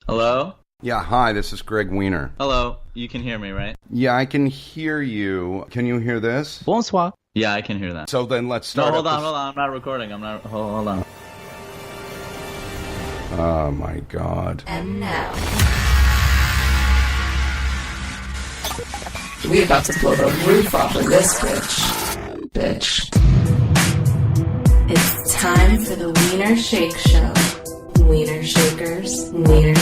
Hello? Yeah, hi, this is Greg Wiener. Hello. You can hear me, right? Yeah, I can hear you. Can you hear this? Bonsoir. Yeah, I can hear that. So then let's No, start. hold on. I'm not recording. Hold on. Oh my God. And now, we about to blow the roof off of this bitch. It's time for the Wiener Shake Show. Wiener Shakers, Wiener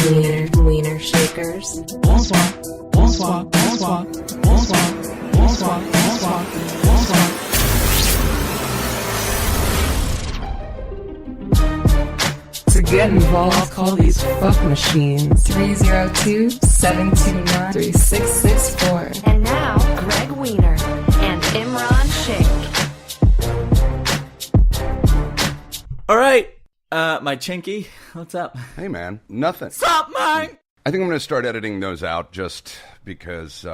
Shakers. Bonsoir, bonsoir, bonsoir, bonsoir, bonsoir, bonsoir, bonsoir. To get involved, call these fuck machines. 302-729-3664. And now, Greg Wiener and Imran Sheikh. All right. My chinky. What's up? Hey man, nothing. Stop, mine! I think I'm going to start editing those out just because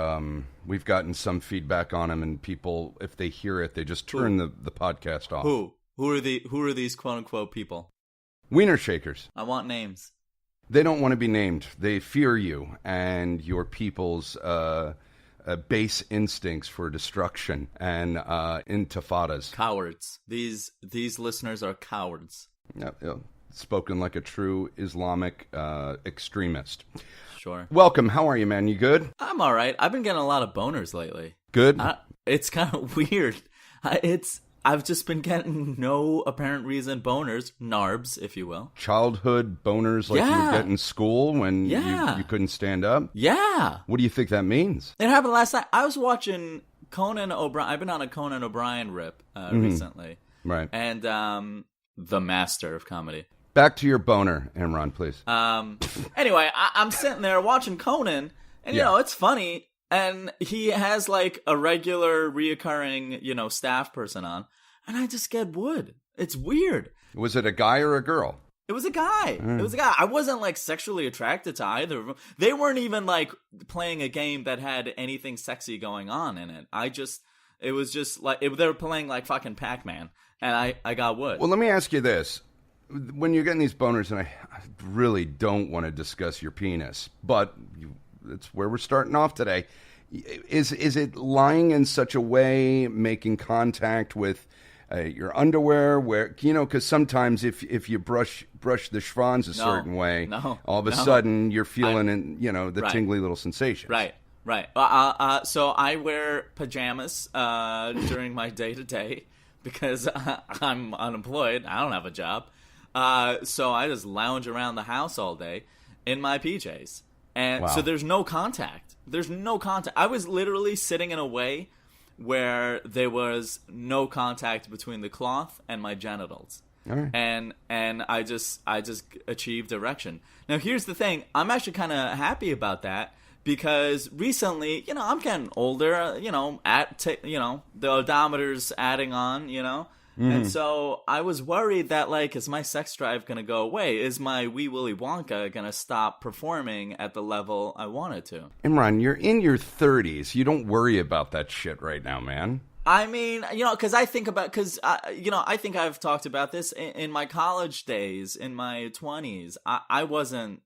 we've gotten some feedback on them, and people, if they hear it, they just turn the podcast off. Who? Who are these quote-unquote people? Wiener Shakers. I want names. They don't want to be named. They fear you and your people's base instincts for destruction and intifadas. Cowards. These listeners are cowards. Yeah, spoken like a true Islamic extremist. Sure. Welcome. How are you, man? You good? I'm all right. I've been getting a lot of boners lately. Good? It's kind of weird. I've just been getting no apparent reason boners, NARBs, if you will. Childhood boners like you would get in school when you couldn't stand up? Yeah. What do you think that means? It happened last night. I was watching Conan O'Brien. I've been on a Conan O'Brien rip recently. Right. And the master of comedy. Back to your boner, Imran, please. Anyway, I'm sitting there watching Conan, and, you know, it's funny. And he has, like, a regular, reoccurring, staff person on. And I just get wood. It's weird. Was it a guy or a girl? It was a guy. It was a guy. I wasn't, like, sexually attracted to either of them. They weren't even, like, playing a game that had anything sexy going on in it. It was just, like, they were playing, like, fucking Pac-Man. And I got wood. Well, let me ask you this. When you're getting these boners, and I really don't want to discuss your penis, but it's where we're starting off today. Is it lying in such a way, making contact with your underwear, where, because sometimes if you brush the schwanz a certain way, all of a sudden you're feeling the tingly little sensation. Right. So I wear pajamas during my day-to-day because I'm unemployed. I don't have a job. So I just lounge around the house all day in my PJs. And so there's no contact. I was literally sitting in a way where there was no contact between the cloth and my genitals. All right. And I just achieved erection. Now here's the thing. I'm actually kind of happy about that because recently, I'm getting older, the odometer's adding on, And so I was worried that, like, is my sex drive going to go away? Is my Wee Willy Wonka going to stop performing at the level I wanted to? Imran, you're in your 30s. You don't worry about that shit right now, man. I mean, because I think I've talked about this in my college days, in my 20s. I wasn't,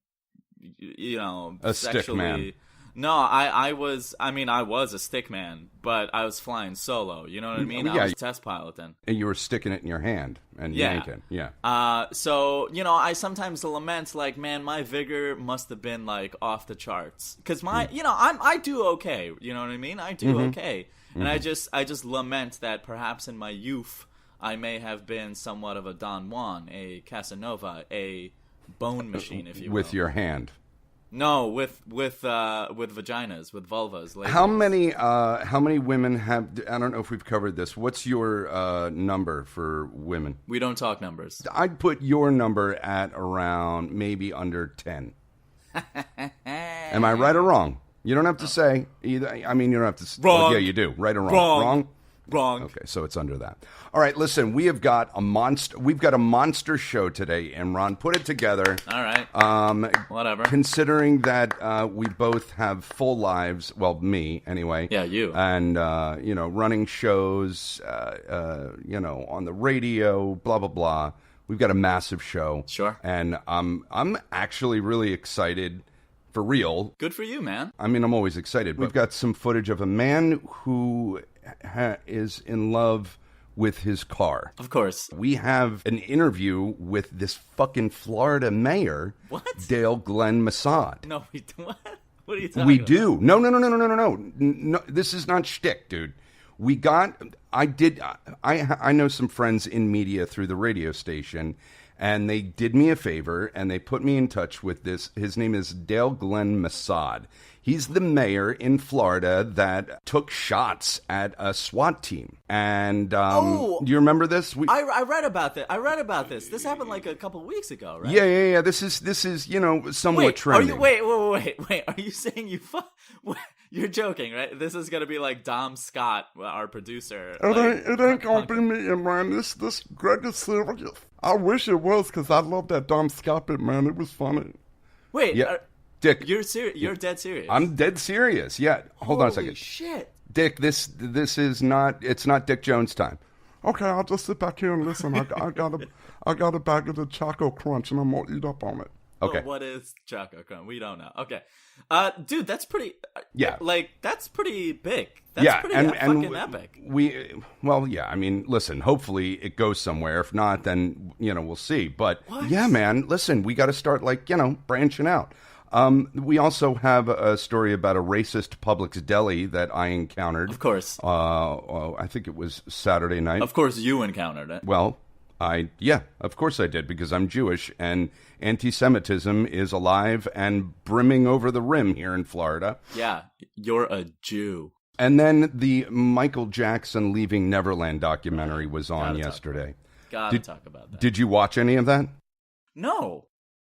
a sexually... stick man. No, I was a stick man, but I was flying solo. You know what I mean? I was test piloting. And you were sticking it in your hand and yanking. Yeah. So, I sometimes lament, like, man, my vigor must have been, like, off the charts. Because I do okay. You know what I mean? I do okay. And I just lament that perhaps in my youth, I may have been somewhat of a Don Juan, a Casanova, a bone machine, if you will. With your hand. No, with vaginas, with vulvas. Ladies. How many women have? I don't know if we've covered this. What's your number for women? We don't talk numbers. I'd put your number at around maybe under 10. Am I right or wrong? You don't have to say either. I mean, you don't have to. Wrong. Well, yeah, you do. Right or wrong? Wrong. Wrong. Okay, so it's under that. All right, listen, we've got a monster show today, Imran. Put it together. All right. Whatever. Considering that we both have full lives, well, me anyway. Yeah, you. And running shows, on the radio, blah blah blah. We've got a massive show. Sure. And I'm actually really excited for real. Good for you, man. I mean, I'm always excited. We've got some footage of a man who is in love with his car. Of course. We have an interview with this fucking Florida mayor, What? Dale Glenn Massad. No, we do. What? What are you talking We about? do. No. This is not shtick, dude. I know some friends in media through the radio station, and they did me a favor, and they put me in touch with this. His name is Dale Glenn Massad. He's the mayor in Florida that took shots at a SWAT team. And do you remember this? I read about that. I read about this. This happened like a couple weeks ago, right? Yeah. This is somewhat trending. Wait. Are you saying you're joking, right? This is gonna be like Dom Scott, our producer. It ain't gonna be me, man. This Greg is serious. I wish it was, because I love that Dom Scott bit, man. It was funny. Wait, Yeah. Dick, you're serious? You're dead serious? I'm dead serious. Yeah, hold on a second. Holy shit! Dick, this is not. It's not Dick Jones time. Okay, I'll just sit back here and listen. I got a bag of the Choco Crunch, and I'm gonna eat up on it. Okay. Well, what is Choco Crunch? We don't know. Okay, dude, that's pretty. Yeah. like that's pretty big. That's pretty fucking epic. I mean, listen. Hopefully, it goes somewhere. If not, then we'll see. But What? yeah, man, listen. We got to start branching out. We also have a story about a racist Publix deli that I encountered. Of course. I think it was Saturday night. Of course, you encountered it. Well, of course I did, because I'm Jewish, and anti-Semitism is alive and brimming over the rim here in Florida. Yeah, you're a Jew. And then the Michael Jackson Leaving Neverland documentary was on yesterday. Gotta talk about that. Did you watch any of that? No.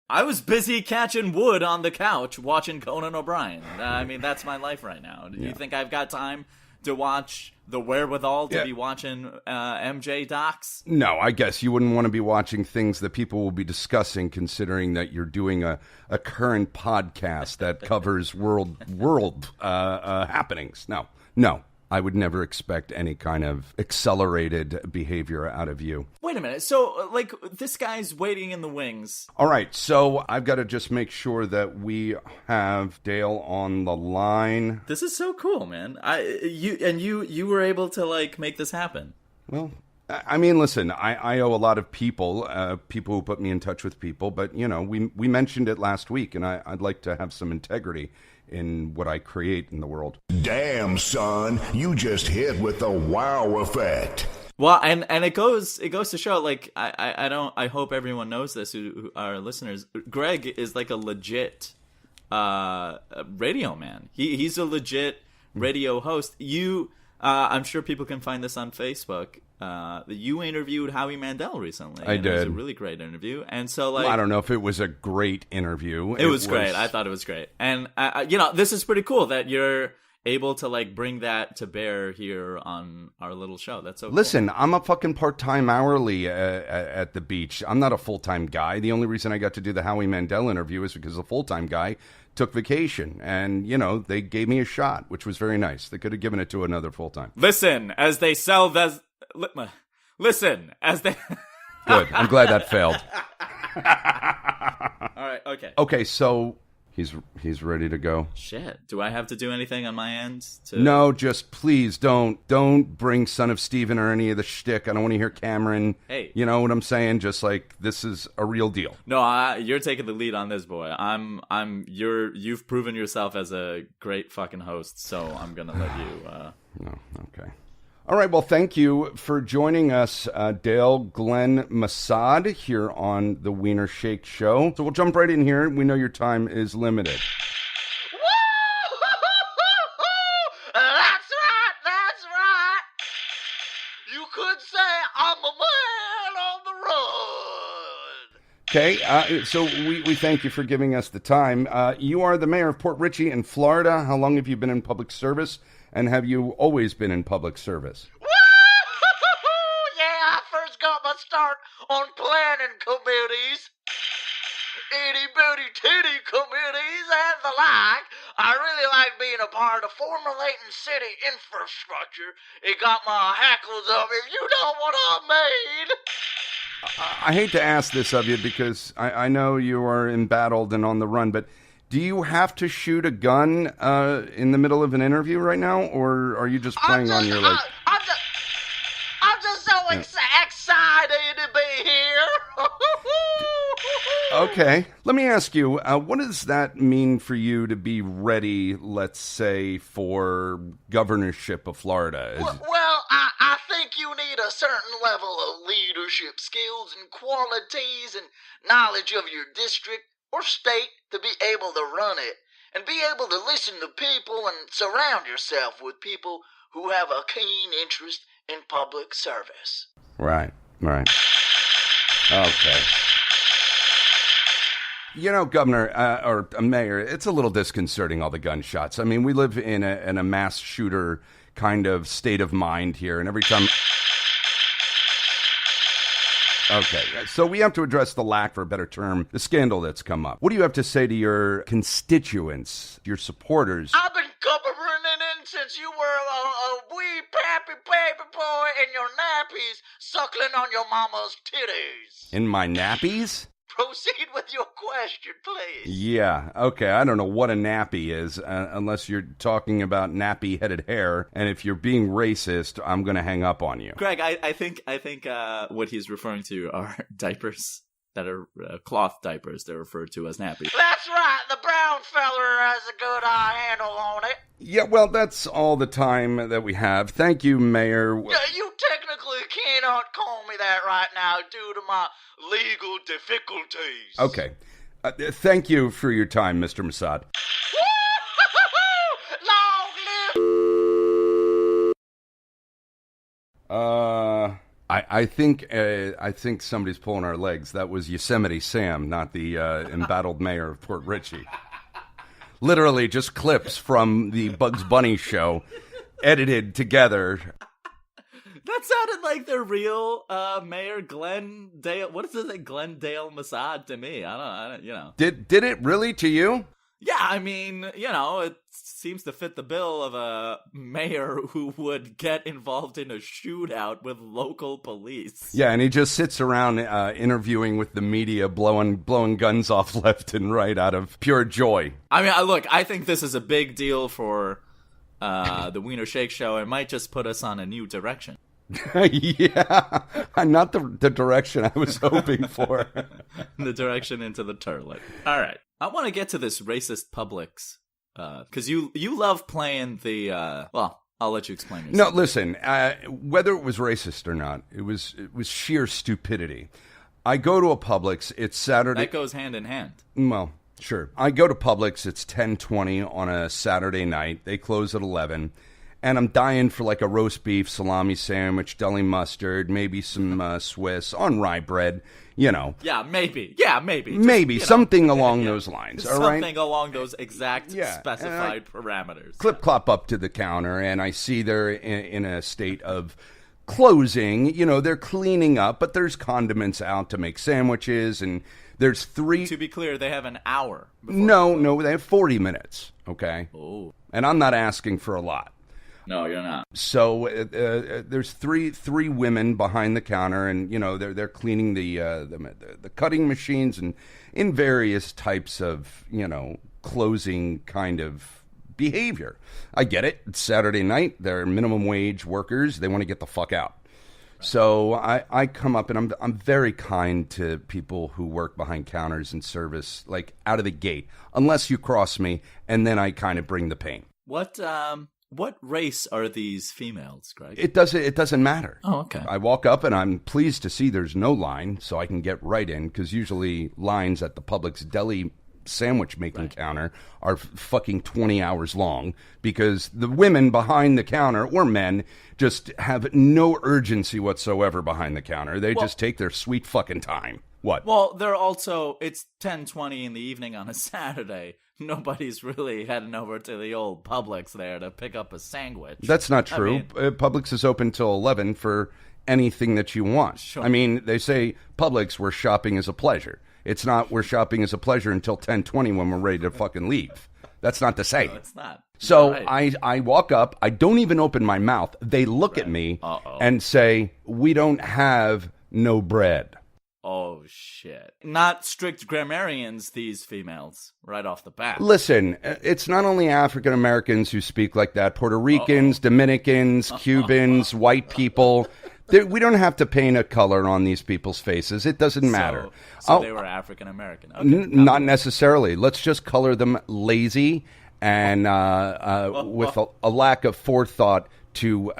I was busy catching wood on the couch watching Conan O'Brien. I mean, that's my life right now. Do you think I've got time to watch the wherewithal to be watching MJ docs? No, I guess you wouldn't want to be watching things that people will be discussing, considering that you're doing a current podcast that covers world happenings. No. I would never expect any kind of accelerated behavior out of you. Wait a minute. So, this guy's waiting in the wings. All right, so I've got to just make sure that we have Dale on the line. This is so cool, man. You were able to make this happen. Well, I mean, listen, I owe a lot of people who put me in touch with people, but we mentioned it last week, and I'd like to have some integrity in what I create in the world. Damn, son, you just hit with the wow effect. Well, and it goes to show, I hope everyone knows this, who are listeners. Greg is like a legit radio man. He's a legit radio host. I'm sure people can find this on Facebook. You interviewed Howie Mandel recently. I did. It was a really great interview. And so, I don't know if it was a great interview. It was great. I thought it was great. And, this is pretty cool that you're able to, bring that to bear here on our little show. That's so Listen, cool. I'm a fucking part-time hourly at the beach. I'm not a full-time guy. The only reason I got to do the Howie Mandel interview is because the full-time guy took vacation, and they gave me a shot, which was very nice. They could have given it to another full-time. Listen, as they sell this. Listen, as they. Good. I'm glad that failed. All right. Okay. Okay. So he's ready to go. Shit. Do I have to do anything on my end? No, just please don't bring Son of Steven or any of the shtick. I don't want to hear Cameron. Hey. You know what I'm saying? Just this is a real deal. No, you're taking the lead on this, boy. You've proven yourself as a great fucking host, so I'm gonna let you. No. Okay. All right, well, thank you for joining us, Dale Glenn Massad, here on the Wiener Shake Show. So we'll jump right in here. We know your time is limited. That's right. You could say I'm a man on the road. Okay, so we thank you for giving us the time. You are the mayor of Port Richey in Florida. How long have you been in public service? And have you always been in public service? Yeah, I first got my start on planning committees, itty-bitty titty committees, and the like. I really like being a part of formulating city infrastructure. It got my hackles up, if you know what I mean. I hate to ask this of you because I know you are embattled and on the run, but do you have to shoot a gun in the middle of an interview right now, or are you just playing on your like? I'm just so excited to be here. Okay, let me ask you, what does that mean for you to be ready, let's say, for governorship of Florida? Well, I think you need a certain level of leadership skills and qualities and knowledge of your district or state to be able to run it and be able to listen to people and surround yourself with people who have a keen interest in public service. Right. Okay. You know, Governor, or Mayor, it's a little disconcerting, all the gunshots. I mean, we live in a mass shooter kind of state of mind here, and every time... Okay, so we have to address the lack, for a better term, the scandal that's come up. What do you have to say to your constituents, your supporters? I've been governing since you were a wee pappy baby boy in your nappies suckling on your mama's titties. In my nappies? Proceed with your question, please. Yeah, okay, I don't know what a nappy is, unless you're talking about nappy-headed hair, and if you're being racist, I'm going to hang up on you. Greg, I think what he's referring to are diapers that are cloth diapers. They're referred to as nappies. That's right, the brown feller has a good handle on it. Yeah, well, that's all the time that we have. Thank you, Mayor. You technically cannot call me that right now due to my legal difficulties. Okay. Thank you for your time, Mr. Mossad. Long live! I think somebody's pulling our legs. That was Yosemite Sam, not the embattled mayor of Port Richey. Literally just clips from the Bugs Bunny show, edited together. That sounded like the real Mayor Glenn Dale. What is it, Glenn Dale Mossad to me? I don't, you know. Did it really to you? Yeah, I mean, you know, it seems to fit the bill of a mayor who would get involved in a shootout with local police. Yeah, and he just sits around interviewing with the media, blowing guns off left and right out of pure joy. I mean, look, I think this is a big deal for the Wiener Shake Show. It might just put us on a new direction. Yeah, not the direction I was hoping for. The direction into the turlet. All right. I want to get to this racist Publix, because you love playing the, well, I'll let you explain yourself. No, listen, whether it was racist or not, it was sheer stupidity. I go to a Publix, it's Saturday. That goes hand in hand. Well, sure. I go to Publix, it's 10:20 on a Saturday night. They close at 11. And I'm dying for like a roast beef, salami sandwich, deli mustard, maybe some Swiss on rye bread, you know. Yeah, maybe. Just, maybe something along those lines. All right, something along those exact specified parameters. Clip clop up to the counter, and I see they're in a state of closing. You know, they're cleaning up, but there's condiments out to make sandwiches, and there's 3. To be clear, they have an hour. No, they have 40 minutes. Okay. Oh. And I'm not asking for a lot. No, you're not. So there's three women behind the counter, and you know they're cleaning the cutting machines and in various types of closing kind of behavior. I get it. It's Saturday night. They're minimum wage workers. They want to get the fuck out. Right. So I come up and I'm very kind to people who work behind counters and service, like out of the gate, unless you cross me, and then I kind of bring the pain. What race are these females, Greg? It doesn't matter. Oh, okay. I walk up and I'm pleased to see there's no line, so I can get right in, because usually lines at the Publix deli sandwich making counter are fucking 20 hours long, because the women behind the counter, or men, just have no urgency whatsoever behind the counter. They just take their sweet fucking time. What? Well, it's 10:20 in the evening on a Saturday. Nobody's really heading over to the old Publix there to pick up a sandwich. That's not true. Publix is open till 11 for anything that you want. Sure. I mean, they say Publix, we're shopping as a pleasure. It's not we're shopping as a pleasure until 10:20 when we're ready to fucking leave. That's not the same. No, it's not. So right. I walk up. I don't even open my mouth. They look at me and say, "We don't have no bread." Oh, shit. Not strict grammarians, these females, right off the bat. Listen, it's not only African Americans who speak like that. Puerto Ricans, Dominicans, Cubans, white people. We don't have to paint a color on these people's faces. It doesn't matter. So they were African American. Okay. Not necessarily. Let's just color them lazy and with a lack of forethought to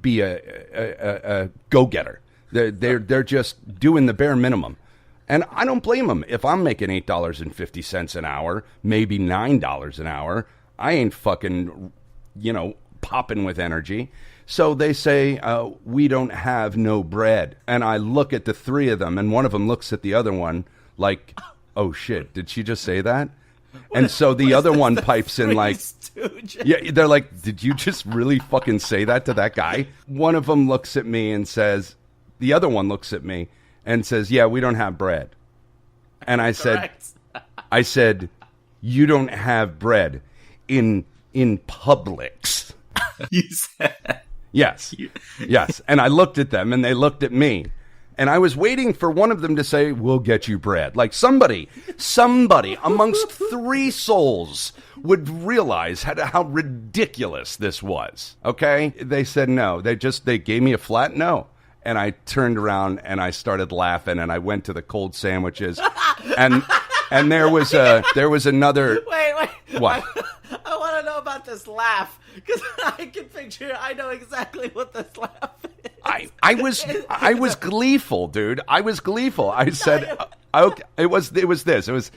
be a go-getter. They're just doing the bare minimum. And I don't blame them. If I'm making $8.50 an hour, maybe $9 an hour, I ain't fucking, popping with energy. So they say, we don't have no bread. And I look at the three of them, and one of them looks at the other one like, oh, shit, did she just say that? And so the other one pipes in like, yeah, they're like, did you just really fucking say that to that guy? One of them looks at me and says, the other one looks at me and says, yeah, we don't have bread. And I said, you don't have bread in Publix. You said. Yes. Yes. And I looked at them and they looked at me. And I was waiting for one of them to say, we'll get you bread. Like somebody amongst three souls would realize how ridiculous this was. Okay? They said no. They gave me a flat no. And I turned around and I started laughing and I went to the cold sandwiches. And there was another. Wait. What? I want to know about this laugh because I know exactly what this laugh is. I was gleeful, dude. I was gleeful. I said, okay, it was this. It was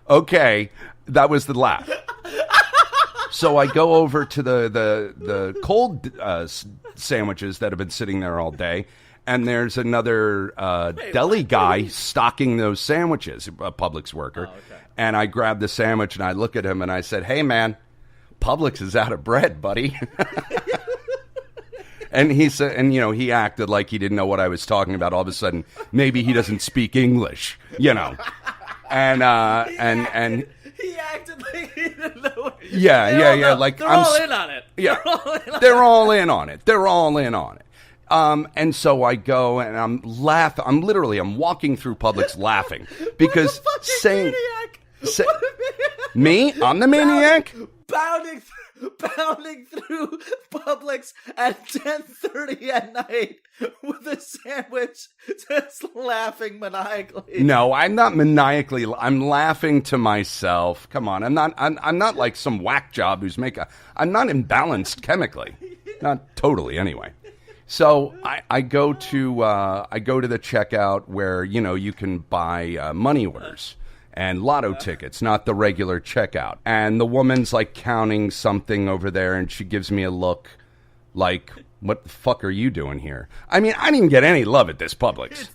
okay. That was the laugh. So I go over to the cold sandwiches that have been sitting there all day. And there's another deli guy stocking those sandwiches, a Publix worker. Oh, okay. And I grabbed the sandwich and I look at him and I said, hey, man, Publix is out of bread, buddy. And he said, and he acted like he didn't know what I was talking about. All of a sudden, maybe he doesn't speak English, And he acted like he didn't know. Yeah. Like they're all in on it. Yeah, they're all in on it. They're all in on it. And so I go and I'm laughing. I'm walking through Publix laughing because saying, me, I'm the maniac. Pounding through Publix at 10:30 at night with a sandwich, just laughing maniacally. No, I'm not maniacally. I'm laughing to myself. Come on, I'm not like some whack job who's I'm not imbalanced chemically, not totally anyway. So I go to the checkout where you can buy money orders and lotto tickets, not the regular checkout. And the woman's like counting something over there, and she gives me a look like, what the fuck are you doing here? I mean, I didn't get any love at this Publix.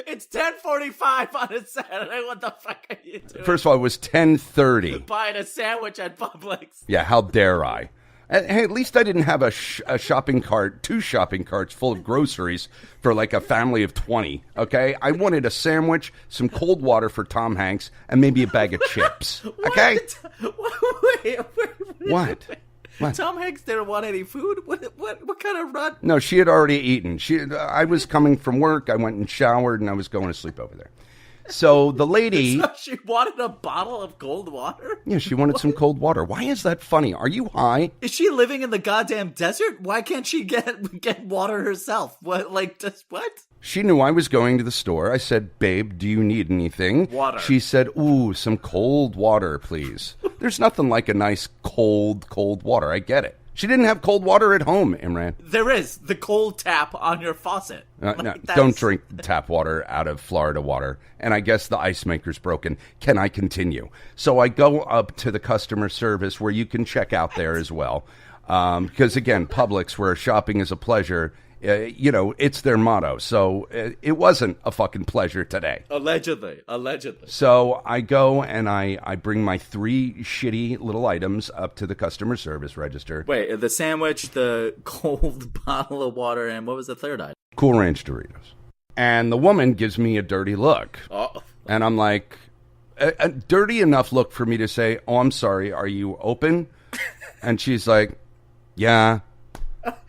It's 10:45 on a Saturday. What the fuck are you doing? First of all, it was 10:30. Buying a sandwich at Publix. Yeah, how dare I? Hey, at least I didn't have a shopping cart, 2 shopping carts full of groceries for like a family of 20, okay? I wanted a sandwich, some cold water for Tom Hanks, and maybe a bag of chips, okay? Wait. What? Tom Hanks didn't want any food? What kind of run? No, she had already eaten. I was coming from work, I went and showered, and I was going to sleep over there. So the lady... So she wanted a bottle of cold water? Yeah, she wanted some cold water. Why is that funny? Are you high? Is she living in the goddamn desert? Why can't she get water herself? What? She knew I was going to the store. I said, babe, do you need anything? Water. She said, ooh, some cold water, please. There's nothing like a nice cold water. I get it. She didn't have cold water at home, Imran. There is the cold tap on your faucet. No, don't drink tap water out of Florida water. And I guess the ice maker's broken. Can I continue? So I go up to the customer service where you can check out there as well. Because, again, Publix, where shopping is a pleasure, it's their motto. So it wasn't a fucking pleasure today. Allegedly. So I go and I bring my 3 shitty little items up to the customer service register. Wait, the sandwich, the cold bottle of water, and what was the third item? Cool Ranch Doritos. And the woman gives me a dirty look. Oh. And I'm like, a dirty enough look for me to say, oh, I'm sorry, are you open? And she's like, yeah.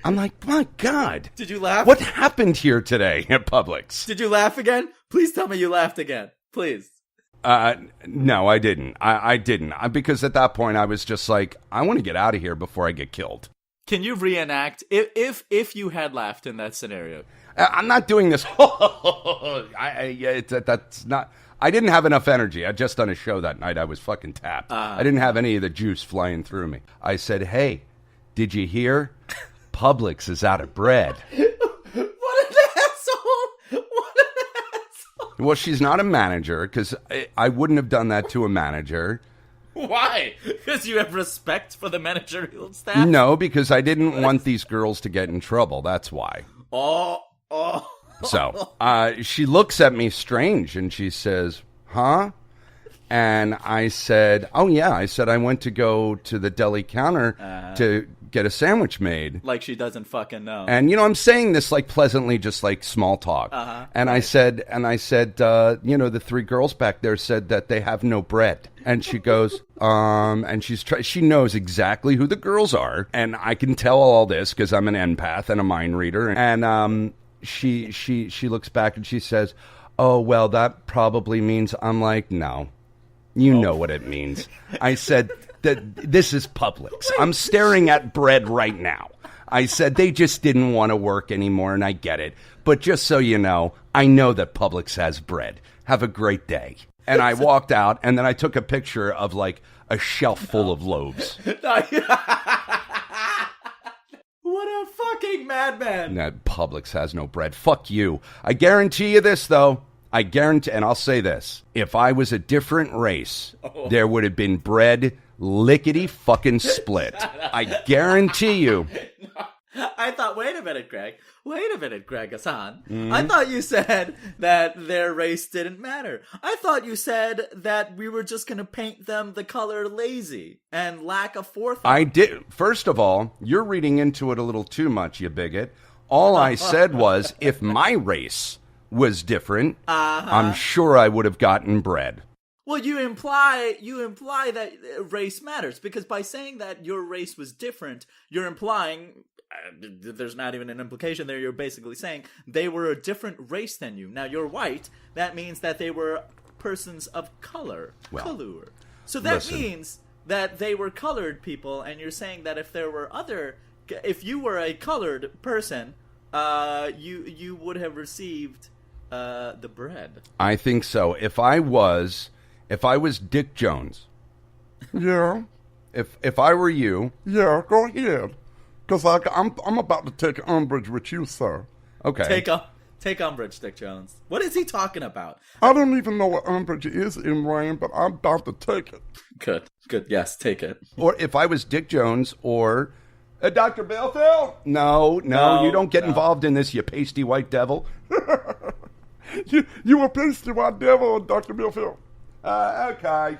I'm like, my God. Did you laugh? What happened here today at Publix? Did you laugh again? Please tell me you laughed again. Please. No, I didn't. I didn't. Because at that point, I was just like, I want to get out of here before I get killed. Can you reenact if you had laughed in that scenario? I'm not doing this. That's not. I didn't have enough energy. I'd just done a show that night. I was fucking tapped. I didn't have any of the juice flying through me. I said, hey, did you hear? Publix is out of bread. What an asshole! What an asshole! Well, she's not a manager, because I wouldn't have done that to a manager. Why? Because you have respect for the managerial staff? No, because I didn't want these girls to get in trouble. That's why. Oh. So she looks at me strange and she says, huh? And I said, oh, yeah. I said I went to go to the deli counter to get a sandwich made. Like she doesn't fucking know. And, I'm saying this like pleasantly, just like small talk. And I said, the three girls back there said that they have no bread. And she goes, and she knows exactly who the girls are. And I can tell all this because I'm an empath and a mind reader. And she looks back and she says, oh, well, that probably means. I'm like, no, you know what it means. I said that this is Publix. I'm staring at bread right now. I said they just didn't want to work anymore, and I get it. But just so you know, I know that Publix has bread. Have a great day. And I walked out, and then I took a picture of, like, a shelf full of loaves. What a fucking madman. That Publix has no bread. Fuck you. I guarantee you this, though. I guarantee, and I'll say this. If I was a different race, there would have been bread lickety fucking split. I guarantee you. I thought, wait a minute, Greg Hassan. I thought you said that their race didn't matter. I thought you said that we were just going to paint them the color lazy and lack a forethought. I did. First of all, you're reading into it a little too much, you bigot. All I said was, if my race was different, I'm sure I would have gotten bread. Well, you imply that race matters, because by saying that your race was different, you're implying there's not even an implication there. You're basically saying they were a different race than you. Now, you're white. That means that they were persons of color. Color. So that means that they were colored people, and you're saying that if you were a colored person, you would have received the bread. I think so. If I was Dick Jones. Yeah. If I were you. Yeah, go ahead. Because I'm about to take umbrage with you, sir. Okay. Take umbrage, Dick Jones. What is he talking about? I don't even know what umbrage is in Ryan, but I'm about to take it. Good. Yes, take it. Or if I was Dick Jones or Dr. Belfield. No, you don't get involved in this, you pasty white devil. you a pasty white devil, Dr. Belfield. Okay.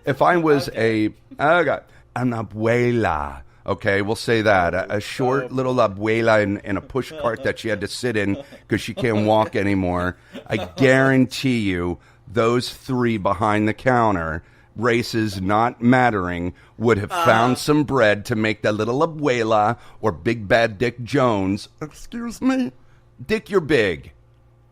If I was an abuela, okay, we'll say that. A short little abuela in a push cart that she had to sit in because she can't walk anymore. I guarantee you those three behind the counter, races not mattering, would have found some bread to make that little abuela or Big Bad Dick Jones. Excuse me? Dick, you're big.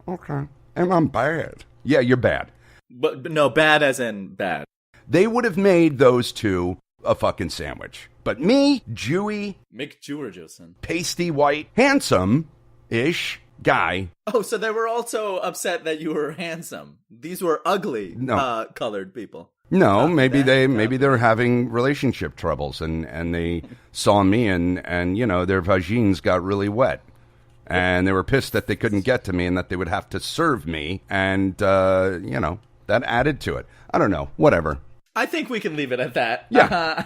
Okay. And I'm bad. Yeah, you're bad. But no, bad as in bad. They would have made those two a fucking sandwich. But me, Jewy, McJewerjusen, pasty white, handsome-ish guy. Oh, so they were also upset that you were handsome. These were ugly colored people. No, maybe they were having relationship troubles and they saw me and their vagines got really wet. And they were pissed that they couldn't get to me and that they would have to serve me. And, that added to it. I don't know. Whatever. I think we can leave it at that. Yeah.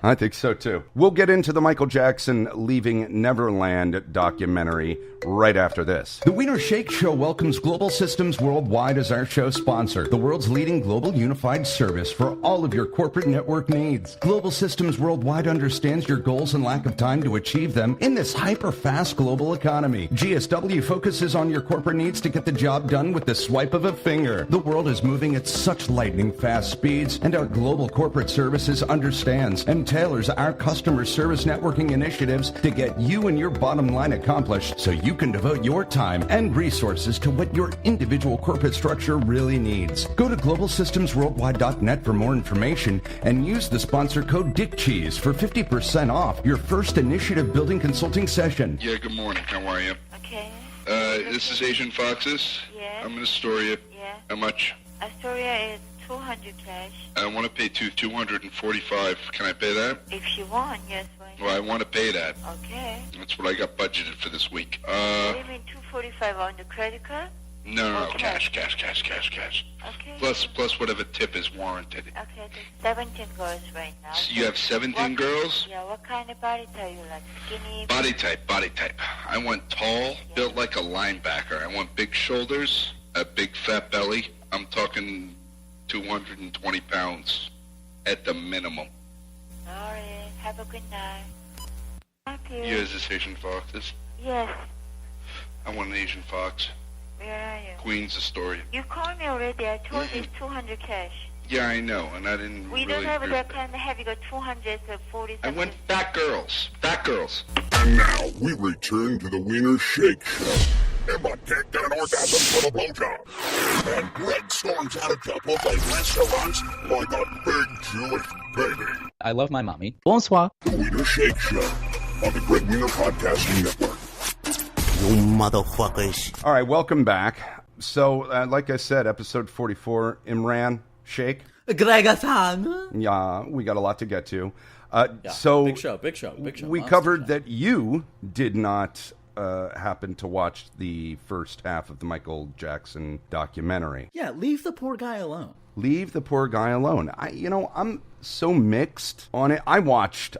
I think so, too. We'll get into the Michael Jackson Leaving Neverland documentary right after this. The Wiener Shake Show welcomes Global Systems Worldwide as our show sponsor, the world's leading global unified service for all of your corporate network needs. Global Systems Worldwide understands your goals and lack of time to achieve them in this hyper-fast global economy. GSW focuses on your corporate needs to get the job done with the swipe of a finger. The world is moving at such lightning fast speeds, and our global corporate services understands and tailors our customer service networking initiatives to get you and your bottom line accomplished so you can devote your time and resources to what your individual corporate structure really needs. Go to globalsystemsworldwide.net for more information and use the sponsor code DICKCHEESE for 50% off your first initiative building consulting session. Yeah, good morning. How are you? Okay. This is Asian Foxes. Yes. I'm in Astoria. Yeah. How much? Astoria is 200 cash. I want to pay 245. Can I pay that? If you want, yes. Why not? Well, I want to pay that. Okay. That's what I got budgeted for this week. What do you mean 245 on the credit card? No, Okay. cash. Okay. Plus whatever tip is warranted. Okay, there's 17 girls right now. So you have 17 What- girls? Yeah, what kind of body type you like? Skinny? Body type. I want tall, built like a linebacker. I want big shoulders, a big fat belly. I'm talking 220 pounds at the minimum. Sorry. Have a good night. Thank you. You is this Asian Foxes? Yes. I want an Asian Fox. Where are you? Queens Astoria. You called me already. I told you it's 200 cash. Yeah, I know, and I didn't We really don't have agree that with kind of heavy. Got 200 to 40 I something. went fat girls. And now we return to the Wiener Shake Show. Emma can't get an orgasm for the blowjob. And Greg storms out a couple of restaurants like a big Jewish baby. I love my mommy. Bonsoir. The Wiener Shake Show on the Greg Wiener Podcasting Network. You motherfuckers. All right, welcome back. So, like I said, episode 44, Imran, Shake. Gregathan. Yeah, we got a lot to get to. Yeah, So, big show. we Monster covered show. that you did not happen to watch the first half of the Michael Jackson documentary. Yeah, leave the poor guy alone. Leave the poor guy alone. I'm so mixed on it. I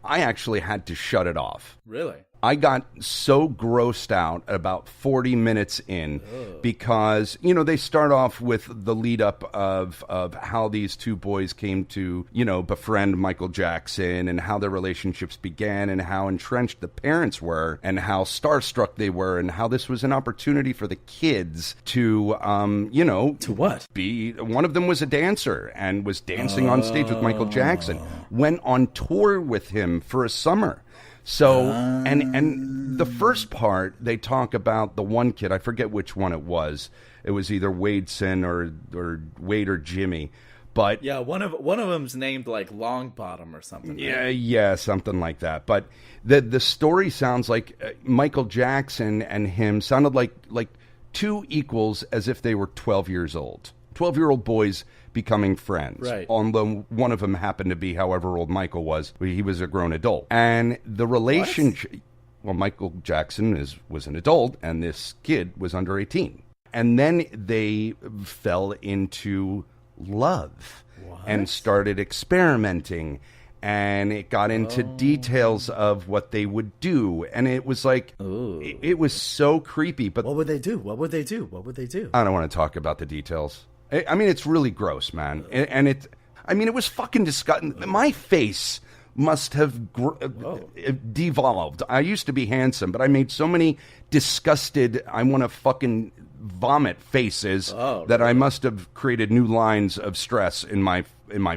actually had to shut it off. Really? I got so grossed out about 40 minutes in because, they start off with the lead up of how these two boys came to, befriend Michael Jackson and how their relationships began and how entrenched the parents were and how starstruck they were and how this was an opportunity for the kids to, To what? one of them was a dancer and was dancing on stage with Michael Jackson, went on tour with him for a summer. So, and the first part, they talk about the one kid, I forget which one it was. It was either Wadeson or Wade or Jimmy. But Yeah, one of them's named like Longbottom or something. yeah, something like that. But the story sounds like Michael Jackson and him sounded like two equals as if they were 12 years old. 12-year-old boys becoming friends. Right. Although one of them happened to be however old Michael was. He was a grown adult. And the relationship... Well, Michael Jackson was an adult, and this kid was under 18. And then they fell into love and started experimenting. And it got into details of what they would do. And it was like... It was so creepy. But What would they do? I don't want to talk about the details. I mean, it's really gross, man. And it was fucking disgusting. My face must have devolved. I used to be handsome, but I made so many disgusted, I want to fucking vomit faces that I must have created new lines of stress in my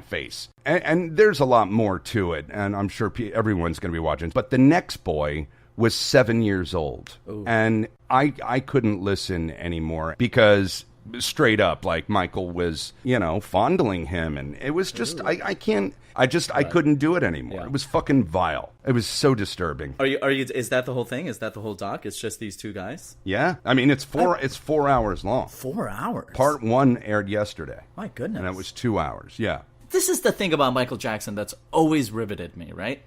face. And there's a lot more to it, and I'm sure everyone's going to be watching. But the next boy was 7 years old, and I couldn't listen anymore because... straight up, like Michael was, fondling him, and it was just, I couldn't do it anymore. Yeah. It was fucking vile. It was so disturbing. Are you? Is that the whole thing? Is that the whole doc? It's just these two guys? Yeah, I mean, it's 4 hours long. 4 hours. Part 1 aired yesterday. My goodness. And it was 2 hours. Yeah. This is the thing about Michael Jackson that's always riveted me, right?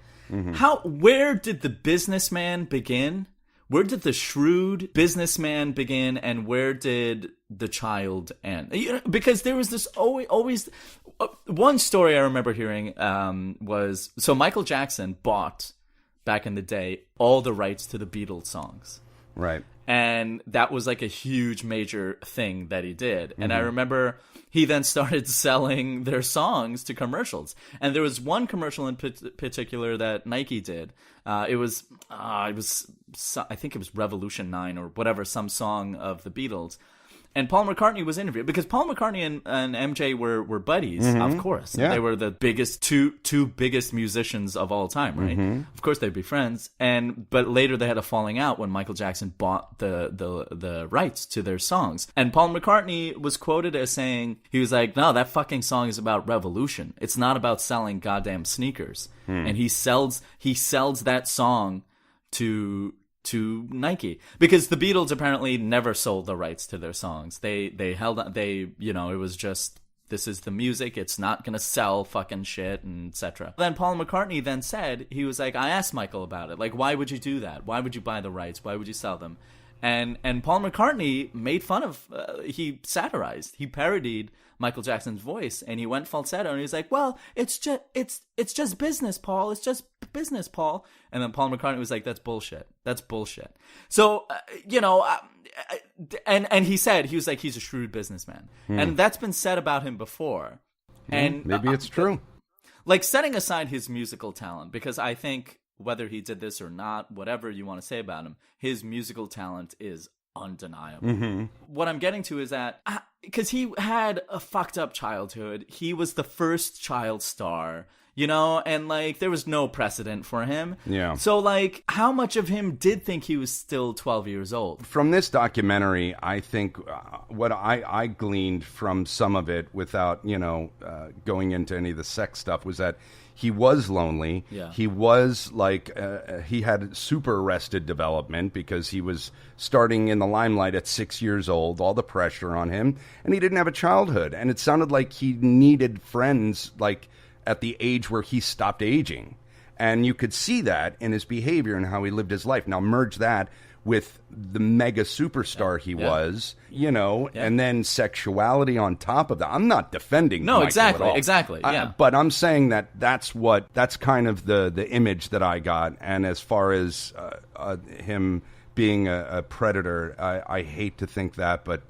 Where did the businessman begin? Where did the shrewd businessman begin, and where did the child end? Because there was this always one story I remember hearing was, so Michael Jackson bought, back in the day, all the rights to the Beatles songs. Right. And that was like a huge major thing that he did. And I remember he then started selling their songs to commercials. And there was one commercial in particular that Nike did. I think it was Revolution 9 or whatever, some song of the Beatles. And Paul McCartney was interviewed because Paul McCartney and MJ were buddies, of course. Yeah. They were the biggest two biggest musicians of all time, right? Of course they'd be friends. But later they had a falling out when Michael Jackson bought the rights to their songs. And Paul McCartney was quoted as saying, he was like, "No, that fucking song is about revolution. It's not about selling goddamn sneakers." And he sells that song to Nike because the Beatles apparently never sold the rights to their songs. They held on, it was just, this is the music, it's not gonna sell fucking shit and etc. Then Paul McCartney then said, he was like, I asked Michael about it, like, why would you do that? Why would you buy the rights? Why would you sell them? And Paul McCartney made fun of, he satirized, he parodied Michael Jackson's voice, and he went falsetto, and he was like, "Well, it's just business, Paul. It's just business, Paul." And then Paul McCartney was like, "That's bullshit. That's bullshit." So, and he said, he was like, he's a shrewd businessman, and that's been said about him before. And maybe it's true. Like, setting aside his musical talent, because I think whether he did this or not, whatever you want to say about him, his musical talent is undeniable. What I'm getting to is that because he had a fucked up childhood, he was the first child star, and like there was no precedent for him. Yeah. So like, how much of him did think he was still 12 years old? From this documentary, I think what I gleaned from some of it, without going into any of the sex stuff, was that he was lonely. Yeah. He was like, he had super arrested development because he was starting in the limelight at 6 years old, all the pressure on him, and he didn't have a childhood. And it sounded like he needed friends like at the age where he stopped aging. And you could see that in his behavior and how he lived his life. Now merge that with the mega superstar he was, and then sexuality on top of that. I'm not defending No, Michael exactly, at all. exactly, yeah. But I'm saying that's kind of the image that I got. And as far as him being a predator, I hate to think that, but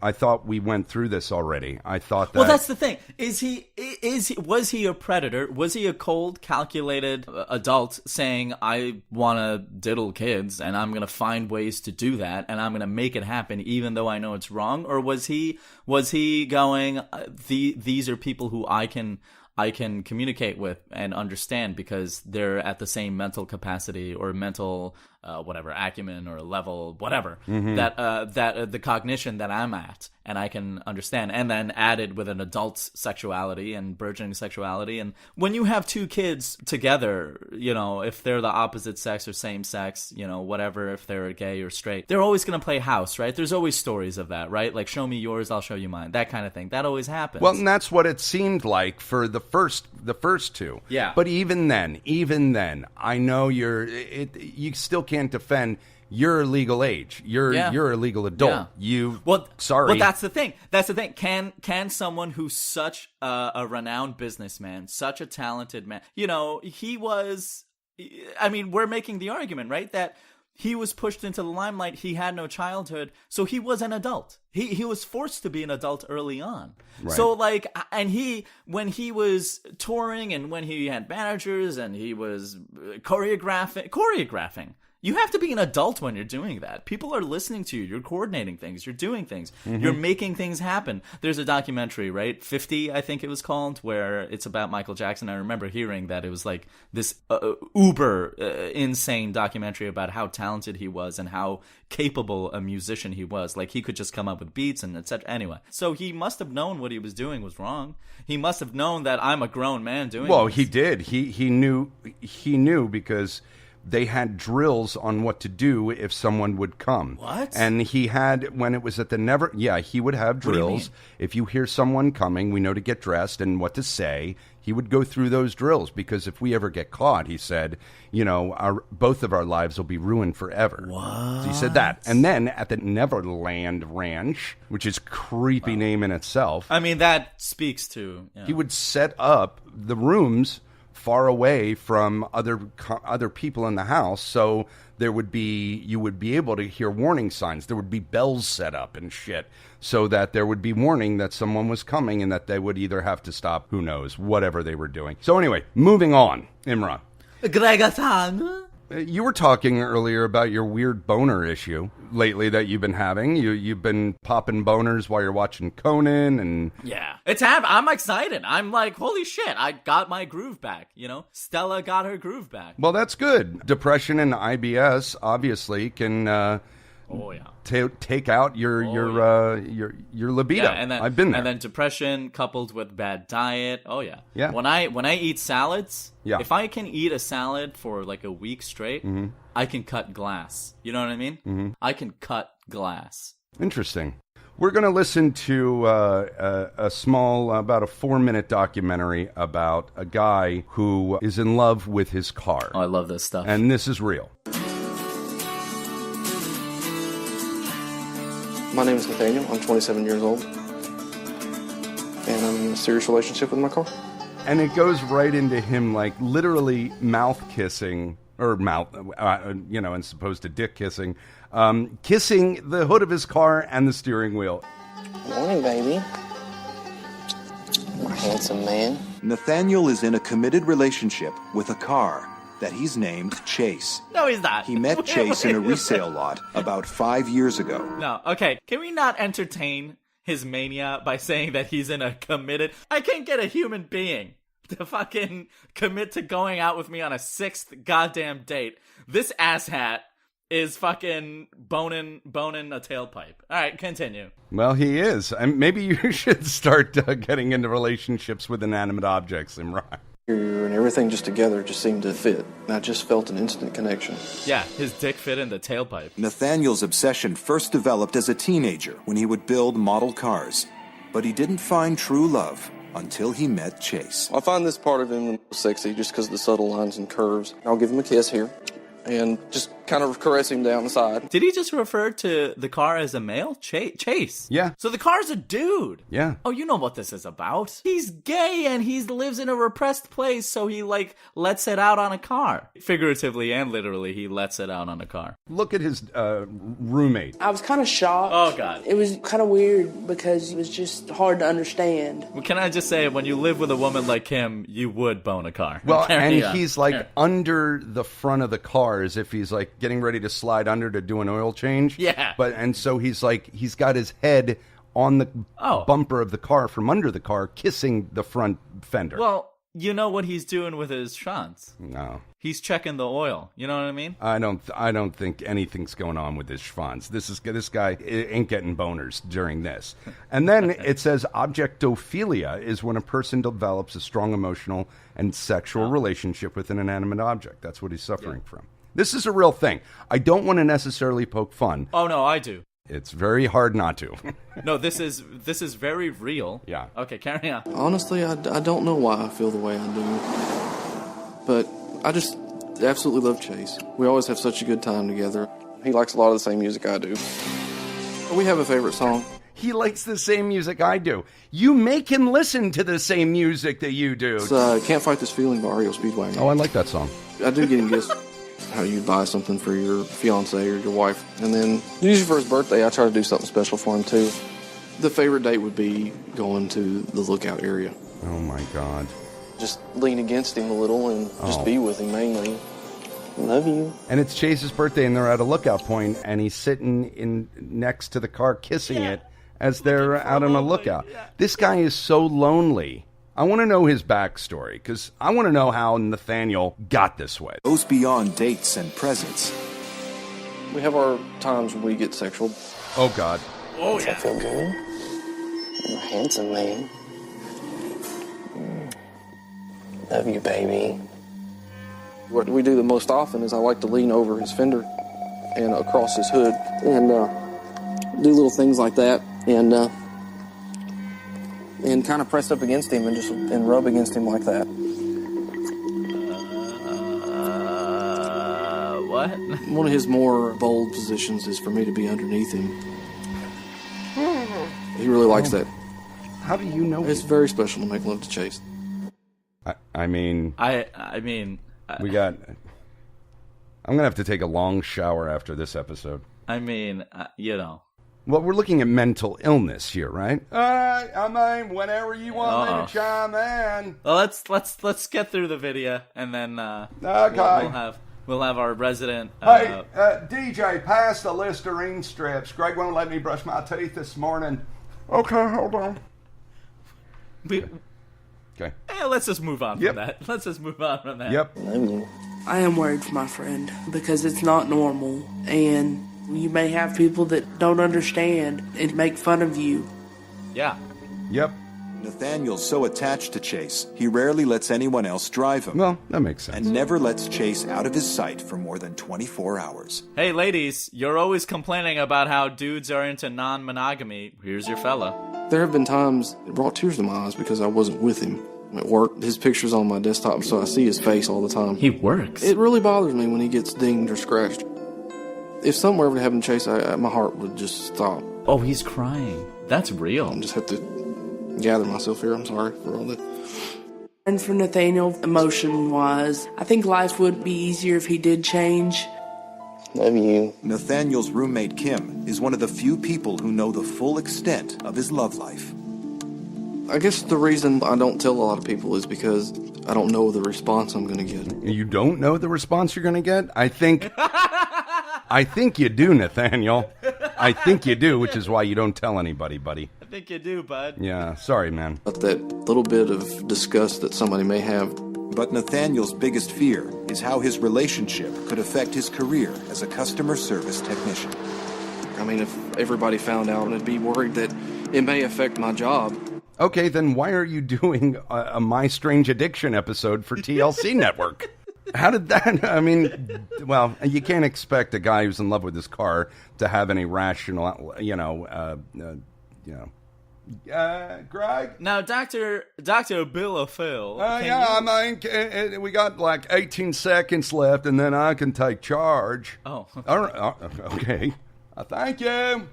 I thought we went through this already. I thought that. Well, that's the thing. Was he a predator? Was he a cold, calculated adult saying, "I want to diddle kids, and I'm going to find ways to do that, and I'm going to make it happen, even though I know it's wrong"? Or was he going, "These are people who I can communicate with and understand because they're at the same mental capacity or mental acumen or level, whatever, that the cognition that I'm at, and I can understand." And then added with an adult sexuality and burgeoning sexuality. And when you have two kids together, if they're the opposite sex or same sex, whatever, if they're gay or straight, they're always going to play house, right? There's always stories of that, right? Like, show me yours, I'll show you mine, that kind of thing. That always happens. Well, and that's what it seemed like for the first two. Yeah. But even then, I know you still can't defend your legal age. You're a legal adult. Yeah. Sorry. Well, that's the thing. Can someone who's such a renowned businessman, such a talented man, he was, we're making the argument, right, that he was pushed into the limelight. He had no childhood, so he was an adult. He was forced to be an adult early on. Right. So and when he was touring and when he had managers and he was choreographing. You have to be an adult when you're doing that. People are listening to you. You're coordinating things. You're doing things. You're making things happen. There's a documentary, right? 50, I think it was called, where it's about Michael Jackson. I remember hearing that it was like this uber insane documentary about how talented he was and how capable a musician he was. Like, he could just come up with beats and etc. Anyway, so he must have known what he was doing was wrong. He must have known that I'm a grown man doing this. He did. He knew because they had drills on what to do if someone would come. What? And he had, when it was at the he would have drills. What do you mean? If you hear someone coming, we know to get dressed and what to say. He would go through those drills because if we ever get caught, he said, both of our lives will be ruined forever. What? So he said that. And then at the Neverland Ranch, which is a creepy name in itself. That speaks to... He would set up the rooms far away from other people in the house, so you would be able to hear warning signs. There would be bells set up and shit, so that there would be warning that someone was coming and that they would either have to stop, who knows, whatever they were doing. So anyway, moving on, Imran. Greg-san. You were talking earlier about your weird boner issue lately that you've been having. You've been popping boners while you're watching Conan and... Yeah. It's happening. I'm excited. I'm like, holy shit, I got my groove back, you know? Stella got her groove back. Well, that's good. Depression and IBS obviously can... take out your libido. Yeah, and then, I've been there. And then depression coupled with bad diet. Oh yeah. Yeah. When I eat salads, yeah. If I can eat a salad for like a week straight, I can cut glass. You know what I mean? Mm-hmm. I can cut glass. Interesting. We're going to listen to a small, about a 4-minute documentary about a guy who is in love with his car. Oh, I love this stuff. And this is real. My name is Nathaniel. I'm 27 years old. And I'm in a serious relationship with my car. And it goes right into him, like, literally mouth kissing, or mouth, and supposed to dick kissing, kissing the hood of his car and the steering wheel. Morning, baby. My handsome man. Nathaniel is in a committed relationship with a car that he's named Chase. No, he's not. He met Chase in a resale lot about 5 years ago. No, okay. Can we not entertain his mania by saying that he's in a committed... I can't get a human being to fucking commit to going out with me on a 6th goddamn date. This asshat is fucking boning a tailpipe. All right, continue. Well, he is. And maybe you should start getting into relationships with inanimate objects, Imran. And everything just together just seemed to fit. And I just felt an instant connection. Yeah, his dick fit in the tailpipe. Nathaniel's obsession first developed as a teenager when he would build model cars. But he didn't find true love until he met Chase. I find this part of him sexy just because of the subtle lines and curves. I'll give him a kiss here and just kind of caress him down the side. Did he just refer to the car as a male? Chase? Yeah. So the car's a dude? Yeah. Oh, you know what this is about. He's gay and he lives in a repressed place, so he, lets it out on a car. Figuratively and literally, he lets it out on a car. Look at his roommate. I was kind of shocked. Oh, God. It was kind of weird because it was just hard to understand. Well, can I just say, when you live with a woman like him, you would bone a car. Well, and he's, under the front of the car as if he's, getting ready to slide under to do an oil change. Yeah. And so he's got his head on the bumper of the car from under the car, kissing the front fender. Well, you know what he's doing with his schwanz. No. He's checking the oil. You know what I mean? I don't think anything's going on with his schwanz. This guy ain't getting boners during this. And then it says objectophilia is when a person develops a strong emotional and sexual relationship with an inanimate object. That's what he's suffering from. This is a real thing. I don't want to necessarily poke fun. Oh, no, I do. It's very hard not to. No, this is very real. Yeah. Okay, carry on. Honestly, I don't know why I feel the way I do. But I just absolutely love Chase. We always have such a good time together. He likes a lot of the same music I do. We have a favorite song. He likes the same music I do. You make him listen to the same music that you do. It's Can't Fight This Feeling by REO Speedwagon. Oh, I like that song. I do get him gifts. How you buy something for your fiance or your wife. And then usually for his birthday, I try to do something special for him too. The favorite date would be going to the lookout area. Oh my God. Just lean against him a little and just be with him mainly. Love you. And it's Chase's birthday and they're at a lookout point and he's sitting in next to the car kissing it as they're out on a lookout. Yeah. This guy is so lonely. I want to know his backstory, because I want to know how Nathaniel got this way. Goes beyond dates and presents. We have our times when we get sexual. Oh, God. Oh, Does that feel good? You're a handsome man. Love you, baby. What we do the most often is I like to lean over his fender and across his hood and do little things like that and kind of press up against him and rub against him like that. What? One of his more bold positions is for me to be underneath him. He really likes that. How do you know? It's very special to make love to Chase. I mean, we got. I'm gonna have to take a long shower after this episode. I mean, Well, we're looking at mental illness here, right? All right. I mean, whenever you want me to chime in. Well, let's get through the video, and then okay. we'll have our resident. Hey, DJ, pass the Listerine strips. Greg won't let me brush my teeth this morning. Okay, hold on. Okay. Let's just move on from that. Let's just move on from that. Yep. I am worried for my friend because it's not normal, and you may have people that don't understand and make fun of you. Yeah. Yep. Nathaniel's so attached to Chase, he rarely lets anyone else drive him. Well, that makes sense. And never lets Chase out of his sight for more than 24 hours. Hey, ladies, you're always complaining about how dudes are into non-monogamy. Here's your fella. There have been times it brought tears to my eyes because I wasn't with him at work. His picture's on my desktop, so I see his face all the time. He works. It really bothers me when he gets dinged or scratched. If something were ever to happen to Chase, my heart would just stop. Oh, he's crying. That's real. I just have to gather myself here. I'm sorry for all that. And for Nathaniel, emotion-wise, I think life would be easier if he did change. Love you. Nathaniel's roommate Kim is one of the few people who know the full extent of his love life. I guess the reason I don't tell a lot of people is because I don't know the response I'm going to get. You don't know the response you're going to get? I think you do, Nathaniel. I think you do, which is why you don't tell anybody, buddy. I think you do, bud. Yeah, sorry, man. But that little bit of disgust that somebody may have. But Nathaniel's biggest fear is how his relationship could affect his career as a customer service technician. I mean, if everybody found out, I'd be worried that it may affect my job. Okay, then why are you doing a My Strange Addiction episode for TLC Network? How did that, I mean, well, you can't expect a guy who's in love with his car to have any rational, Greg? Now, Dr. Bill or Phil. I mean, we got like 18 seconds left, and then I can take charge. Oh. All right, okay. Thank you.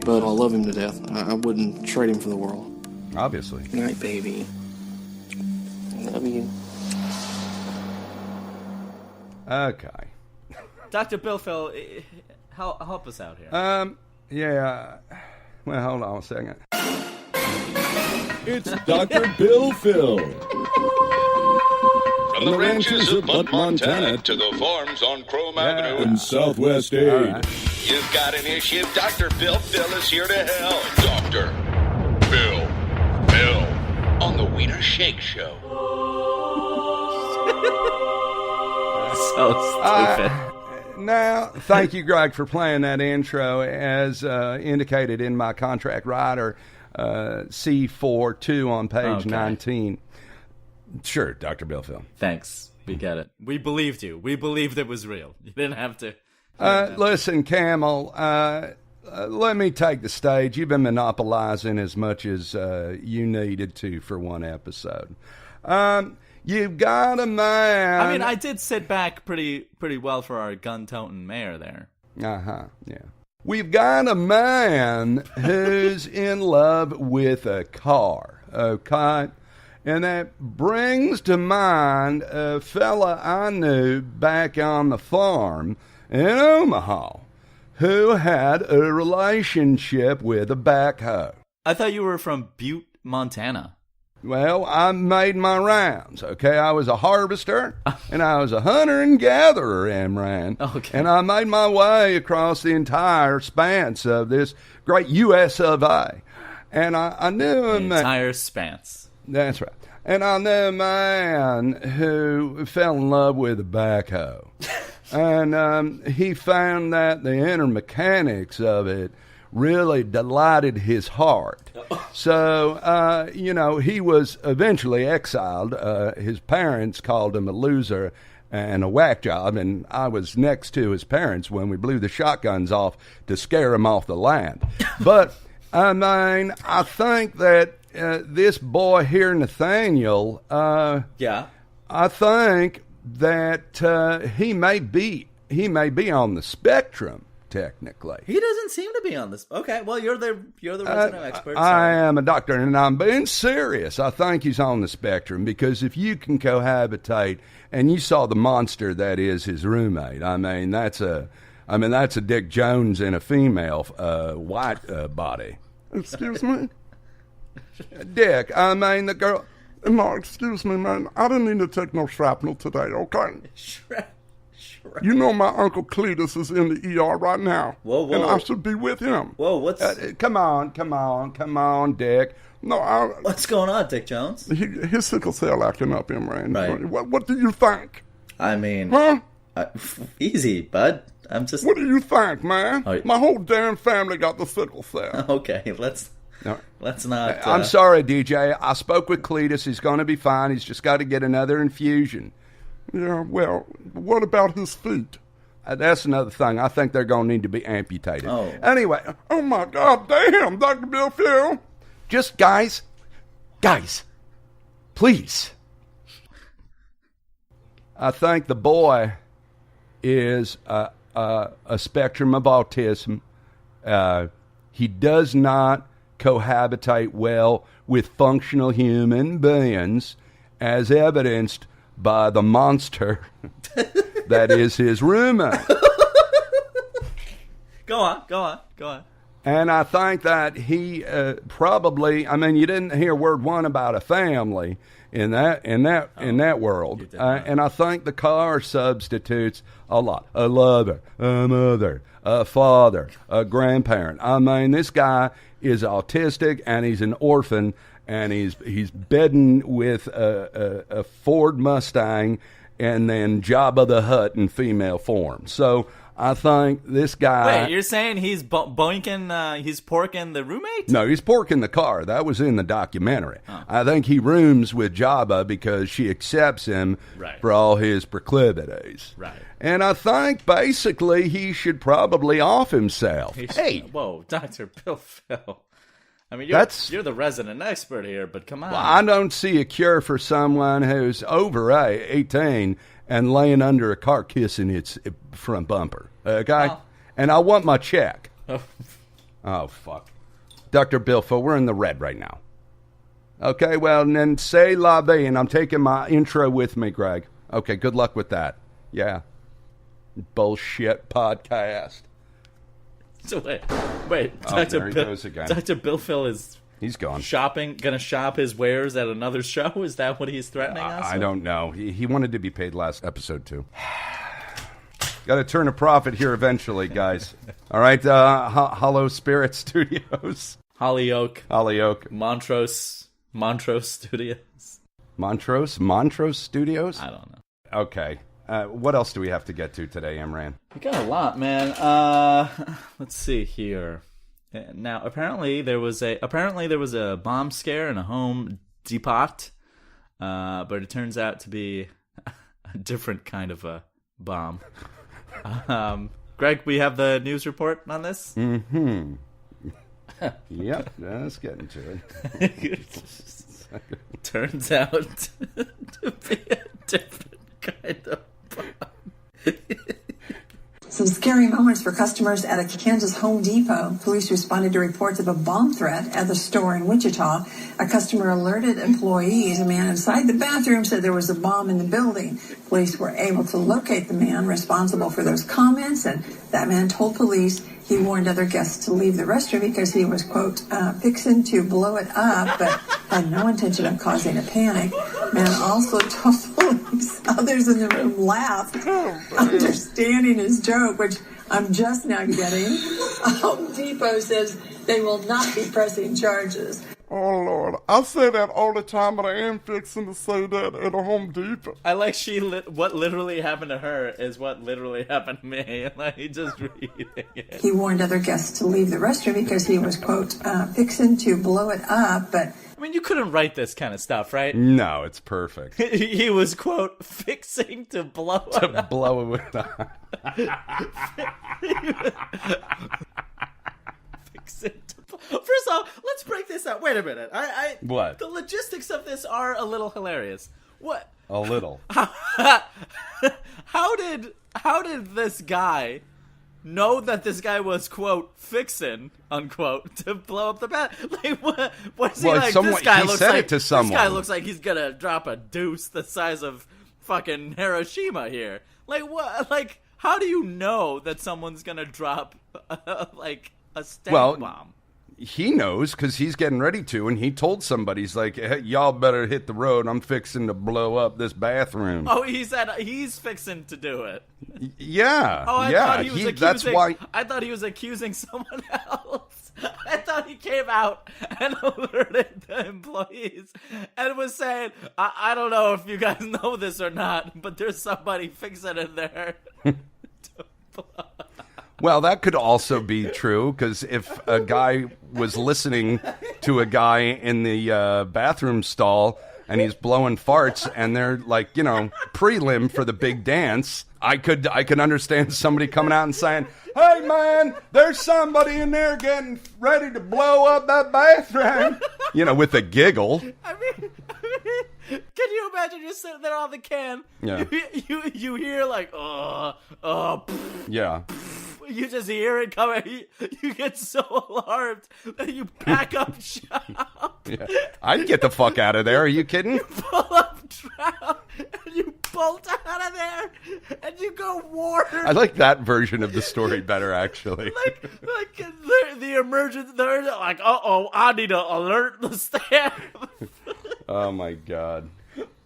But I love him to death. I wouldn't trade him for the world. Obviously. Good night, baby. Love you. Okay. Dr. Bill Phil, help us out here. Yeah. Well, hold on a second. It's Dr. Bill Phil. From the ranches of Butte, Montana to the farms on Chrome Avenue in Southwest Aid. Right. You've got an issue, Dr. Bill Phil is here to help. Dr. Bill on the Wiener Shake Show. So stupid. Now, thank you, Greg, for playing that intro. As indicated in my contract rider, C42 on page 19. Sure, Dr. Bill Phil. Thanks. We get it. We believed you. We believed it was real. You didn't have to. Listen, Camel, let me take the stage. You've been monopolizing as much as you needed to for one episode. You've got a man. I mean, I did sit back pretty well for our gun-toting mayor there. Yeah. We've got a man who's in love with a car, okay? And that brings to mind a fella I knew back on the farm in Omaha who had a relationship with a backhoe. I thought you were from Butte, Montana. Well, I made my rounds, okay? I was a harvester, and I was a hunter and gatherer, Amran. Okay. And I made my way across the entire span of this great U.S. of A. And I knew The entire span. That's right. And I knew a man who fell in love with a backhoe. And he found that the inner mechanics of it really delighted his heart. So, he was eventually exiled. His parents called him a loser and a whack job, and I was next to his parents when we blew the shotguns off to scare him off the land. But, I mean, I think that this boy here, Nathaniel, I think that he may be on the spectrum. technically. He doesn't seem to be on this. Okay, well, you're the resident expert. I am a doctor, and I'm being serious. I think he's on the spectrum, because if you can cohabitate, and you saw the monster that is his roommate, I mean, that's a Dick Jones in a female white body. Excuse me? Dick, I mean, the girl... No, excuse me, man. I didn't need to take no shrapnel today, okay? You know my Uncle Cletus is in the ER right now. Whoa. And I should be with him. Whoa, what's... come on, Dick. No, What's going on, Dick Jones? His sickle cell acting up, Imran. Right. What do you think? I mean... Huh? Easy, bud. I'm just... What do you think, man? Oh, my whole damn family got the sickle cell. Okay, let's not... I'm sorry, DJ. I spoke with Cletus. He's going to be fine. He's just got to get another infusion. Yeah, well, what about his feet? That's another thing. I think they're going to need to be amputated. Oh. Anyway. Oh, my God, damn, Dr. Bill Phil. Just, guys, please. I think the boy is a spectrum of autism. He does not cohabitate well with functional human beings, as evidenced by the monster that is his roommate. Go on. And I think that he probably, I mean, you didn't hear word one about a family in that world. And I think the car substitutes a lot. A lover, a mother, a father, a grandparent. I mean, this guy is autistic, and he's an orphan, and he's bedding with a Ford Mustang and then Jabba the Hutt in female form. So I think this guy... Wait, you're saying he's boinking, he's porking the roommate? No, he's porking the car. That was in the documentary. Oh. I think he rooms with Jabba because she accepts him for all his proclivities. Right. And I think basically he should probably off himself. Whoa, Dr. Bill Phil. I mean, you're the resident expert here, but come on. Well, I don't see a cure for someone who's over 18 and laying under a car kissing its front bumper. Okay? Oh. And I want my check. Oh, fuck. Dr. Bill Phil, we're in the red right now. Okay, well, and then say la vie, and I'm taking my intro with me, Greg. Okay, good luck with that. Yeah. Bullshit podcast. So wait, Dr. Bill Phil he's gone. Gonna shop his wares at another show? Is that what he's threatening us? I don't know. He wanted to be paid last episode, too. Got to turn a profit here eventually, guys. All right, Hollow Spirit Studios. Hollyoak. Montrose Studios. Montrose Studios? I don't know. Okay. What else do we have to get to today, Imran? We got a lot, man. Let's see here. Now, apparently there was a bomb scare in a Home Depot, but it turns out to be a different kind of a bomb. Greg, we have the news report on this? Mm-hmm. Yep, let's get into it. Turns out to be a different kind of bomb. Some scary moments for customers at a Kansas Home Depot. Police responded to reports of a bomb threat at the store in Wichita. A customer alerted employees. A man inside the bathroom said there was a bomb in the building. Police were able to locate the man responsible for those comments, and that man told police he warned other guests to leave the restroom because he was, quote, fixing to blow it up, but had no intention of causing a panic. Man also told police others in the room laughed, understanding his joke, which I'm just now getting. Home Depot says they will not be pressing charges. Oh, Lord. I say that all the time, but I am fixing to say that at a Home Depot. I like what literally happened to her is what literally happened to me. Like, just reading it. He warned other guests to leave the restroom because he was, quote, fixing to blow it up, but... I mean, you couldn't write this kind of stuff, right? No, it's perfect. He was, quote, fixing to blow it up. Blow it up. First off, let's break this out. Wait a minute. What? The logistics of this are a little hilarious. What? A little. How did this guy know that this guy was, quote, fixin', unquote, to blow up the bathroom? Like, what is he like? This guy looks like, this guy looks like he's gonna drop a deuce the size of fucking Hiroshima here. Like, what? Like, how do you know that someone's gonna drop, like, a stank bomb? He knows because he's getting ready to, and he told somebody, he's like, hey, y'all better hit the road. I'm fixing to blow up this bathroom. Oh, he said he's fixing to do it. Yeah. Oh, I thought he was accusing, that's why. I thought he was accusing someone else. I thought he came out and alerted the employees and was saying, I don't know if you guys know this or not, but there's somebody fixing in there. Well, that could also be true, because if a guy was listening to a guy in the bathroom stall and he's blowing farts and they're like, prelim for the big dance, I could understand somebody coming out and saying, hey, man, there's somebody in there getting ready to blow up that bathroom, with a giggle. I mean, can you imagine you're sitting there on the can? Yeah. You hear like, yeah. You just hear it coming. You get so alarmed that you pack up shop. Yeah. I'd get the fuck out of there. Are you kidding? You pull up trap and you bolt out of there and you go water. I like that version of the story better, actually. like the emergency. They're like, I need to alert the staff. Oh my God.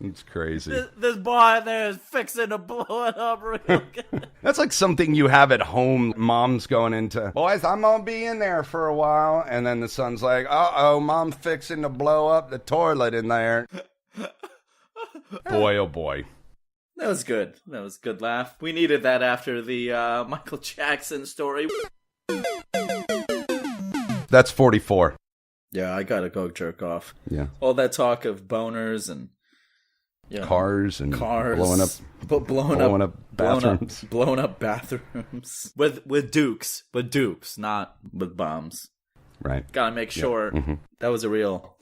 It's crazy. This boy in there is fixing to blow it up real good. That's like something you have at home. Mom's going into, boys, I'm going to be in there for a while. And then the son's like, mom's fixing to blow up the toilet in there. Boy, oh boy. That was good. That was a good laugh. We needed that after the Michael Jackson story. That's 44. Yeah, I gotta go jerk off. Yeah. All that talk of boners and cars blowing up bathrooms. Blowing up bathrooms with dukes, not with bombs. Right. Gotta make sure that was a real.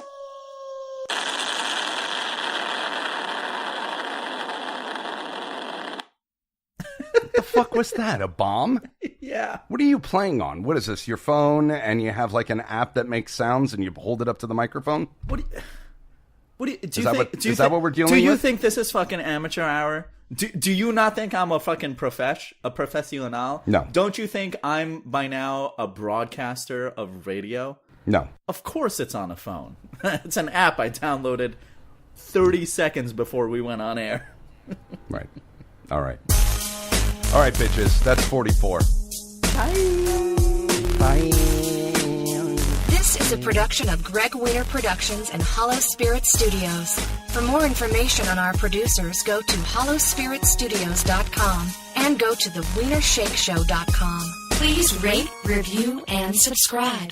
What the fuck was that? A bomb? Yeah. What are you playing on? What is this? Your phone, and you have like an app that makes sounds, and you hold it up to the microphone? Is that what we're dealing with? Do you think this is fucking amateur hour? Do you not think I'm a fucking professional? No. Don't you think I'm by now a broadcaster of radio? No. Of course it's on a phone. It's an app I downloaded 30 seconds before we went on air. Right. All right, bitches. That's 44. Bye. This is a production of Greg Wiener Productions and Hollow Spirit Studios. For more information on our producers, go to hollowspiritstudios.com and go to thewienershakeshow.com. Please rate, review, and subscribe.